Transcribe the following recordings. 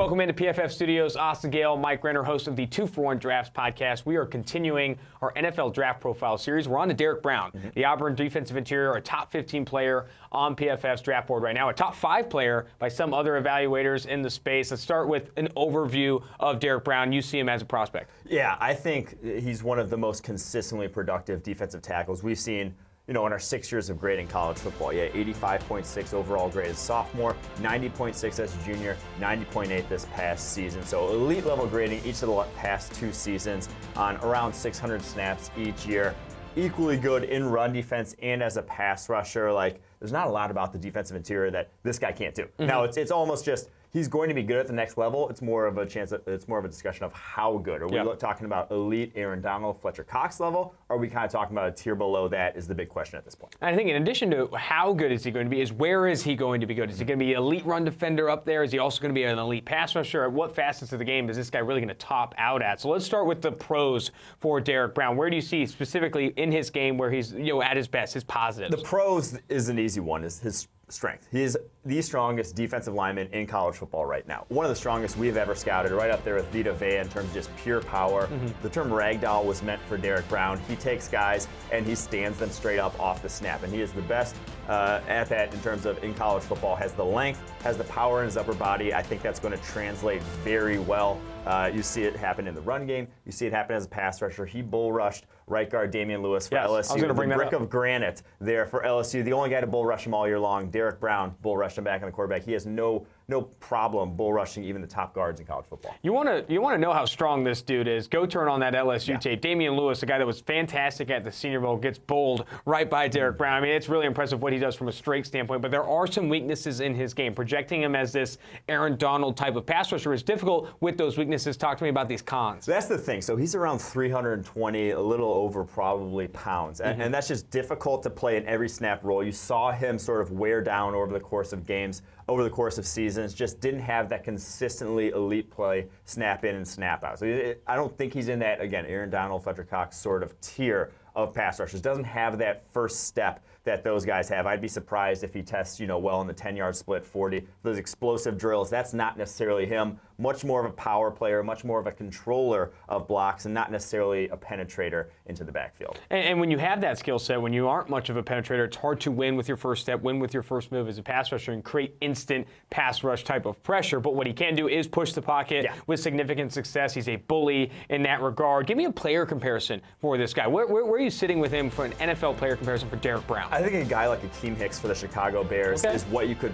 Welcome into PFF Studios. Austin Gayle, Mike Renner, host of the 2-for-1 Drafts podcast. We are continuing our NFL Draft Profile series. We're on to Derrick Brown, the Auburn defensive interior, a top 15 player on PFF's draft board right now, a top 5 player by some other evaluators in the space. Let's start with an overview of Derrick Brown. You see him as a prospect. Yeah, I think he's one of the most consistently productive defensive tackles we've seen, in our 6 years of grading college football. Yeah, 85.6 overall grade as sophomore, 90.6 as a junior, 90.8 this past season. So elite level grading each of the past 2 seasons on around 600 snaps each year. Equally good in run defense and as a pass rusher. There's not a lot about the defensive interior that this guy can't do. Now, it's almost just he's going to be good at the next level. It's more of a discussion of how good. Are we talking about elite Aaron Donald, Fletcher Cox level? Or are we kind of talking about a tier below that is the big question at this point? I think in addition to how good is he going to be, is where is he going to be good? Is he going to be an elite run defender up there? Is he also going to be an elite pass rusher? At what facets of the game is this guy really going to top out at? So let's start with the pros for Derrick Brown. Where do you see specifically in his game where he's at his best, his positives? The pros is an easy one, is his strength. He is the strongest defensive lineman in college football right now. One of the strongest we've ever scouted, right up there with Vita Vea in terms of just pure power. The term ragdoll was meant for Derrick Brown. He takes guys and he stands them straight up off the snap, and he is the best at that in terms of in college football. Has the length, has the power in his upper body. I think that's going to translate very well. You see it happen in the run game. You see it happen as a pass rusher. He bull rushed right guard Damian Lewis for LSU. I was going to bring that up. Brick of granite there for LSU. The only guy to bull rush him all year long. Derrick Brown bull rushed him back on the quarterback. He has no problem bull rushing even the top guards in college football. You want to know how strong this dude is. Go turn on that LSU tape. Damian Lewis, a guy that was fantastic at the Senior Bowl, gets bowled right by Derrick Brown. I mean, it's really impressive what he does from a strength standpoint, but there are some weaknesses in his game. Projecting him as this Aaron Donald type of pass rusher is difficult with those weaknesses. Talk to me about these cons. That's the thing. So he's around 320, a little over probably pounds, and that's just difficult to play in every snap role. You saw him sort of wear down over the course of games, over the course of seasons, just didn't have that consistently elite play, snap in and snap out. So I don't think he's in that, again, Aaron Donald, Fletcher Cox sort of tier of pass rushers. Doesn't have that first step that those guys have. I'd be surprised if he tests, well in the 10-yard split, 40, those explosive drills. That's not necessarily him. Much more of a power player, much more of a controller of blocks, and not necessarily a penetrator into the backfield. And when you have that skill set, when you aren't much of a penetrator, it's hard to win with your first step, win with your first move as a pass rusher, and create instant pass rush type of pressure. But what he can do is push the pocket with significant success. He's a bully in that regard. Give me a player comparison for this guy. Where are you sitting with him for an NFL player comparison for Derrick Brown? I think a guy like Akeem Hicks for the Chicago Bears is what you could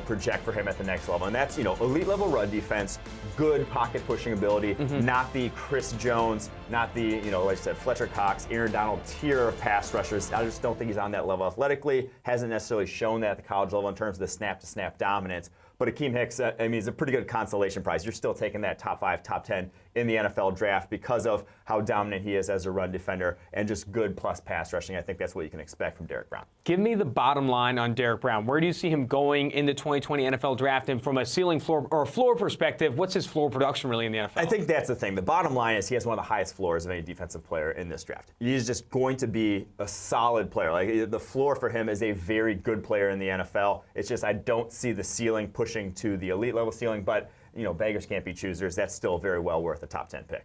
project for him at the next level. And that's, elite level run defense, good pocket pushing ability, not the Chris Jones, not the, like I said, Fletcher Cox, Aaron Donald tier of pass rushers. I just don't think he's on that level athletically. Hasn't necessarily shown that at the college level in terms of the snap-to-snap dominance. But Akeem Hicks, is a pretty good consolation prize. You're still taking that top 5, top 10 in the NFL draft because of how dominant he is as a run defender and just good plus pass rushing. I think that's what you can expect from Derrick Brown. Give me the bottom line on Derrick Brown. Where do you see him going in the 2020 NFL draft? And from a ceiling floor or floor perspective, what's his floor production really in the NFL? I think that's the thing. The bottom line is he has one of the highest floors of any defensive player in this draft. He's just going to be a solid player. The floor for him is a very good player in the NFL. It's just I don't see the ceiling pushing to the elite level ceiling, but beggars can't be choosers. That's still very well worth a top 10 pick.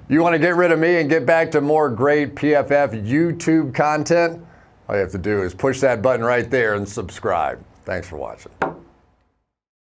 You want to get rid of me and get back to more great PFF YouTube content? All you have to do is push that button right there and subscribe. Thanks for watching.